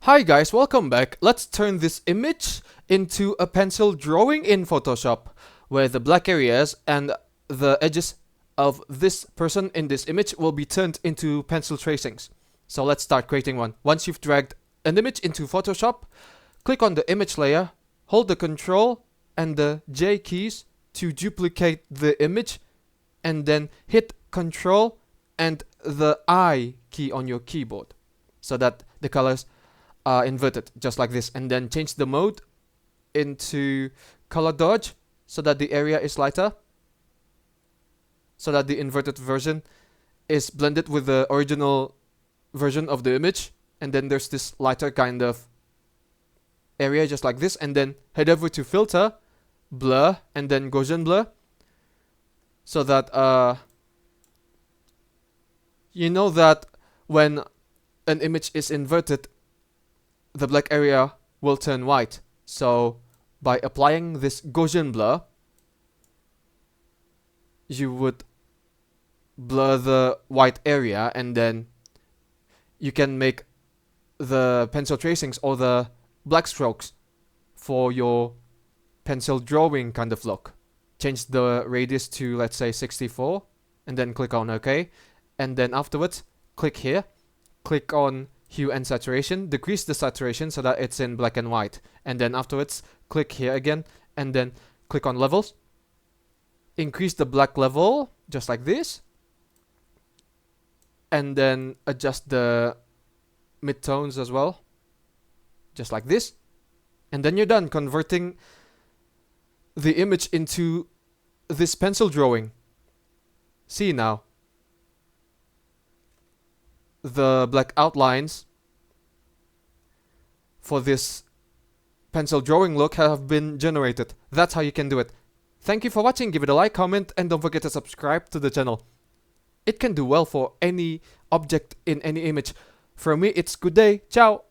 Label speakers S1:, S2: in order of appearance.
S1: Hi guys, welcome back. Let's turn this image into a pencil drawing in Photoshop, where the black areas and the edges of this person in this image will be turned into pencil tracings. So let's start creating one. Once you've dragged an image into Photoshop, click on the image layer, hold the Ctrl and the J keys to duplicate the image, and then hit Ctrl and the I key on your keyboard so that the colors are inverted just like this, and then change the mode into color dodge so that the area is lighter, so that the inverted version is blended with the original version of the image, and then there's this lighter kind of area just like this, and then head over to filter, blur, and then Gaussian blur, so that you know that when an image is inverted, the black area will turn white. So by applying this Gaussian blur, you would blur the white area, and then you can make the pencil tracings or the black strokes for your pencil drawing kind of look. Change the radius to, let's say, 64, and then click on OK, and then afterwards click here, click on hue and saturation, decrease the saturation so that it's in black and white, and then afterwards click here again, and then click on levels, increase the black level just like this, and then adjust the midtones as well just like this, and then you're done converting the image into this pencil drawing. See now, the black outlines for this pencil drawing look have been generated. That's how you can do it. Thank you for watching. Give it a like, comment, and don't forget to subscribe to the channel. It can do well for any object in any image. For me, it's good day. Ciao.